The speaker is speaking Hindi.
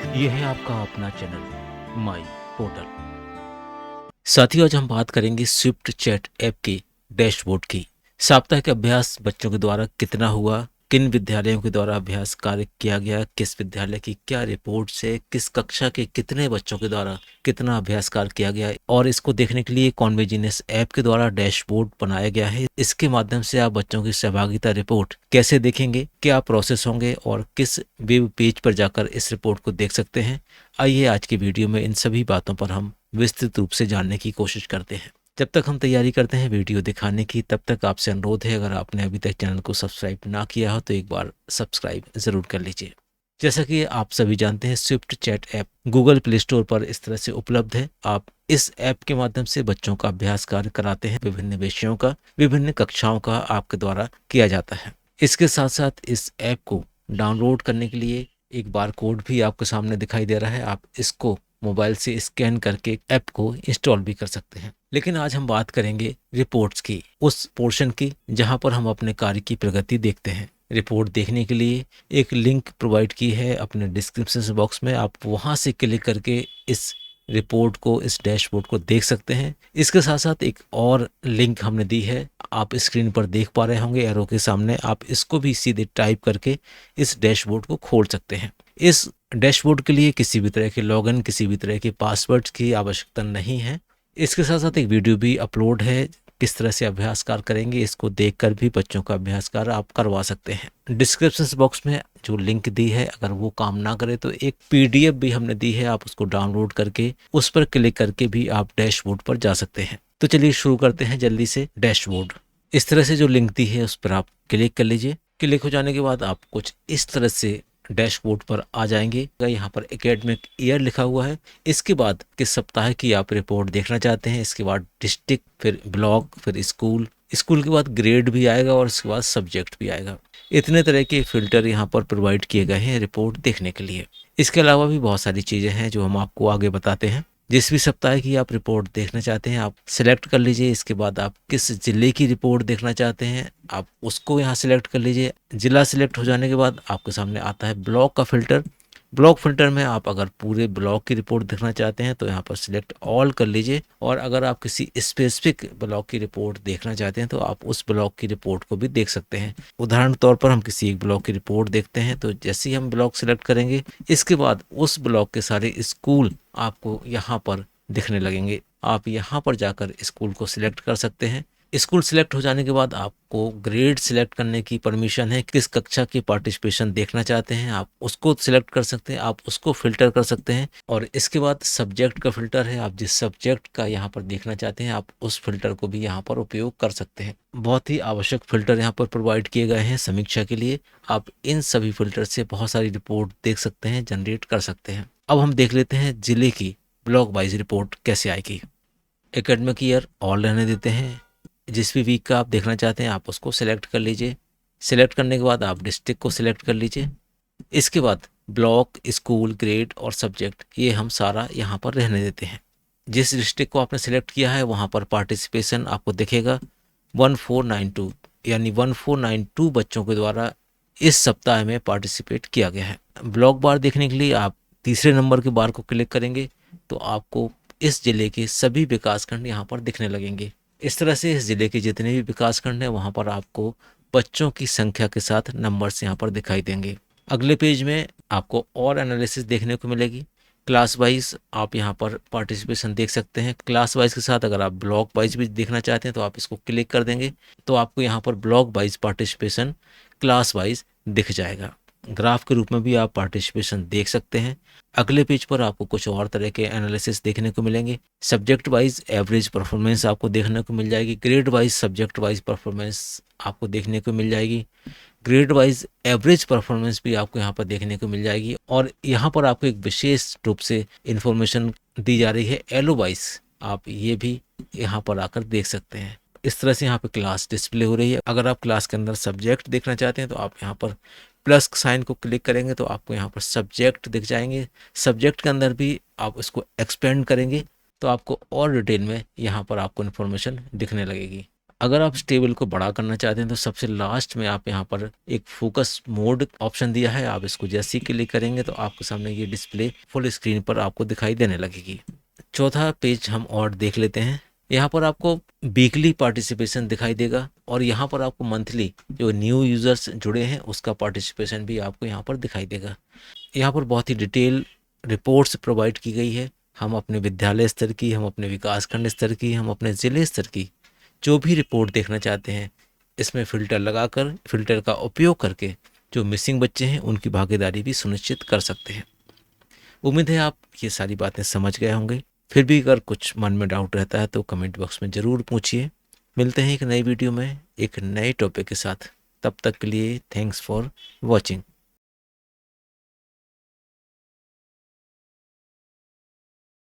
ये है आपका अपना चैनल माई पोर्टल। साथियों, आज हम बात करेंगे स्विफ्ट चैट ऐप के डैशबोर्ड की। साप्ताहिक अभ्यास बच्चों के द्वारा कितना हुआ, किन विद्यालयों के द्वारा अभ्यास कार्य किया गया, किस विद्यालय की क्या रिपोर्ट से, किस कक्षा के कितने बच्चों के द्वारा कितना अभ्यास कार्य किया गया, और इसको देखने के लिए कॉन्वेजिनेस ऐप के द्वारा डैशबोर्ड बनाया गया है। इसके माध्यम से आप बच्चों की सहभागिता रिपोर्ट कैसे देखेंगे, क्या प्रोसेस होंगे और किस वेब पेज पर जाकर इस रिपोर्ट को देख सकते हैं। आइए आज की वीडियो में इन सभी बातों पर हम विस्तृत रूप से जानने की कोशिश करते हैं। जब तक हम तैयारी करते हैं वीडियो दिखाने की, तब तक आपसे अनुरोध है, अगर आपने अभी तक चैनल को सब्सक्राइब ना किया हो तो एक बार सब्सक्राइब जरूर कर लीजिए। जैसा कि आप सभी जानते हैं, Swift chat app Google play store पर इस तरह से उपलब्ध है। आप इस ऐप के माध्यम से बच्चों का अभ्यास कार्य कराते हैं। विभिन्न विषयों का, विभिन्न कक्षाओं का आपके द्वारा किया जाता है। इसके साथ साथ इस ऐप को डाउनलोड करने के लिए एक बार कोड भी आपके सामने दिखाई दे रहा है। आप इसको मोबाइल से स्कैन करके ऐप को इंस्टॉल भी कर सकते हैं। लेकिन आज हम बात करेंगे रिपोर्ट्स की, उस पोर्शन की जहां पर हम अपने कार्य की प्रगति देखते हैं। रिपोर्ट देखने के लिए एक लिंक प्रोवाइड की है अपने डिस्क्रिप्शन बॉक्स में। आप वहां से क्लिक करके इस रिपोर्ट को, इस डैशबोर्ड को देख सकते हैं। इसके साथ साथ एक और लिंक हमने दी है, आप स्क्रीन पर देख पा रहे होंगे एरो के सामने। आप इसको भी सीधे टाइप करके इस डैशबोर्ड को खोल सकते हैं। इस डैशबोर्ड के लिए किसी भी तरह के लॉगिन, किसी भी तरह के पासवर्ड की आवश्यकता नहीं है। इसके साथ साथ एक वीडियो भी अपलोड है, किस तरह से अभ्यास कार्य करेंगे इसको देखकर भी बच्चों का अभ्यास कार्य आप करवा सकते हैं। डिस्क्रिप्शन बॉक्स में जो लिंक दी है, अगर वो काम ना करे तो एक पीडीएफ भी हमने दी है, आप उसको डाउनलोड करके उस पर क्लिक करके भी आप डैशबोर्ड पर जा सकते हैं। तो चलिए शुरू करते हैं जल्दी से। डैशबोर्ड इस तरह से जो लिंक दी है उस पर आप क्लिक कर लीजिए। क्लिक हो जाने के बाद आप कुछ इस तरह से डैशबोर्ड पर आ जाएंगे। यहाँ पर एकेडमिक ईयर लिखा हुआ है। इसके बाद किस सप्ताह की आप रिपोर्ट देखना चाहते हैं, इसके बाद डिस्ट्रिक्ट, फिर ब्लॉक, फिर स्कूल, स्कूल के बाद ग्रेड भी आएगा और इसके बाद सब्जेक्ट भी आएगा। इतने तरह के फिल्टर यहाँ पर प्रोवाइड किए गए हैं रिपोर्ट देखने के लिए। इसके अलावा भी बहुत सारी चीज़ें हैं जो हम आपको आगे बताते हैं। जिस भी सप्ताह की आप रिपोर्ट देखना चाहते हैं आप सिलेक्ट कर लीजिए। इसके बाद आप किस जिले की रिपोर्ट देखना चाहते हैं आप उसको यहाँ सिलेक्ट कर लीजिए। जिला सिलेक्ट हो जाने के बाद आपके सामने आता है ब्लॉक का फिल्टर। ब्लॉक फिल्टर में आप अगर पूरे ब्लॉक की रिपोर्ट देखना चाहते हैं तो यहाँ पर सिलेक्ट ऑल कर लीजिए, और अगर आप किसी स्पेसिफिक ब्लॉक की रिपोर्ट देखना चाहते हैं तो आप उस ब्लॉक की रिपोर्ट को भी देख सकते हैं। उदाहरण तौर पर हम किसी एक ब्लॉक की रिपोर्ट देखते हैं, तो जैसे ही हम ब्लॉक सिलेक्ट करेंगे इसके बाद उस ब्लॉक के सारे स्कूल आपको यहाँ पर दिखने लगेंगे। आप यहाँ पर जाकर स्कूल को सिलेक्ट कर सकते हैं। स्कूल सिलेक्ट हो जाने के बाद आपको ग्रेड सिलेक्ट करने की परमिशन है। किस कक्षा की पार्टिसिपेशन देखना चाहते हैं आप उसको सिलेक्ट कर सकते हैं, आप उसको फिल्टर कर सकते हैं। और इसके बाद सब्जेक्ट का फिल्टर है, आप जिस सब्जेक्ट का यहाँ पर देखना चाहते हैं आप उस फिल्टर को भी यहाँ पर उपयोग कर सकते हैं। बहुत ही आवश्यक फिल्टर यहाँ पर प्रोवाइड किए गए हैं समीक्षा के लिए। आप इन सभी फिल्टर से बहुत सारी रिपोर्ट देख सकते हैं, जनरेट कर सकते हैं। अब हम देख लेते हैं जिले की ब्लॉक वाइज रिपोर्ट कैसे आएगी। एकेडमिक ईयर ऑल रहने देते हैं। जिस भी वीक का आप देखना चाहते हैं आप उसको सिलेक्ट कर लीजिए। सिलेक्ट करने के बाद आप डिस्ट्रिक्ट को सिलेक्ट कर लीजिए। इसके बाद ब्लॉक, स्कूल, ग्रेड और सब्जेक्ट ये हम सारा यहाँ पर रहने देते हैं। जिस डिस्ट्रिक्ट को आपने सिलेक्ट किया है वहाँ पर पार्टिसिपेशन आपको दिखेगा 1492, यानी 1492 बच्चों के द्वारा इस सप्ताह में पार्टिसिपेट किया गया है। ब्लॉक बार देखने के लिए आप तीसरे नंबर के बार को क्लिक करेंगे तो आपको इस जिले के सभी विकासखंड यहाँ पर दिखने लगेंगे। इस तरह से इस जिले के जितने भी विकासखंड हैं वहाँ पर आपको बच्चों की संख्या के साथ नंबर्स यहाँ पर दिखाई देंगे। अगले पेज में आपको और एनालिसिस देखने को मिलेगी। क्लास वाइज आप यहाँ पर पार्टिसिपेशन देख सकते हैं। क्लास वाइज के साथ अगर आप ब्लॉक वाइज भी देखना चाहते हैं तो आप इसको क्लिक कर देंगे तो आपको यहाँ पर block wise participation class wise दिख जाएगा। ग्राफ के रूप में भी आप पार्टिसिपेशन देख सकते हैं। अगले पेज पर आपको कुछ और तरह के एनालिसिस देखने को मिलेंगे। सब्जेक्ट वाइज एवरेज परफॉर्मेंस आपको देखने को मिल जाएगी। Grade wise subject wise performance आपको देखने को मिल जाएगी। ग्रेड वाइज एवरेज परफॉर्मेंस भी आपको यहाँ पर देखने को मिल जाएगी। और यहाँ पर आपको एक विशेष रूप से इंफॉर्मेशन दी जा रही है एलो वाइज, आप ये भी यहाँ पर आकर देख सकते हैं। इस तरह से यहाँ पे क्लास डिस्प्ले हो रही है। अगर आप क्लास के अंदर सब्जेक्ट देखना चाहते हैं तो आप यहाँ पर प्लस साइन को क्लिक करेंगे तो आपको यहाँ पर सब्जेक्ट दिख जाएंगे। सब्जेक्ट के अंदर भी आप इसको एक्सपेंड करेंगे तो आपको और डिटेल में यहाँ पर आपको इन्फॉर्मेशन दिखने लगेगी। अगर आप इस टेबल को बड़ा करना चाहते हैं तो सबसे लास्ट में आप यहाँ पर एक फोकस मोड ऑप्शन दिया है, आप इसको जैसे ही क्लिक करेंगे तो आपके सामने ये डिस्प्ले फुल स्क्रीन पर आपको दिखाई देने लगेगी। चौथा पेज हम और देख लेते हैं। यहाँ पर आपको वीकली पार्टिसिपेशन दिखाई देगा और यहाँ पर आपको मंथली जो न्यू यूजर्स जुड़े हैं उसका पार्टिसिपेशन भी आपको यहाँ पर दिखाई देगा। यहाँ पर बहुत ही डिटेल रिपोर्ट्स प्रोवाइड की गई है। हम अपने विद्यालय स्तर की, हम अपने विकासखंड स्तर की, हम अपने ज़िले स्तर की जो भी रिपोर्ट देखना चाहते हैं इसमें फ़िल्टर लगाकर, फ़िल्टर का उपयोग करके जो मिसिंग बच्चे हैं उनकी भागीदारी भी सुनिश्चित कर सकते हैं। उम्मीद है आप ये सारी बातें समझ गए होंगे। फिर भी अगर कुछ मन में डाउट रहता है तो कमेंट बॉक्स में ज़रूर पूछिए। मिलते हैं एक नई वीडियो में एक नए टॉपिक के साथ। तब तक के लिए थैंक्स फॉर वॉचिंग।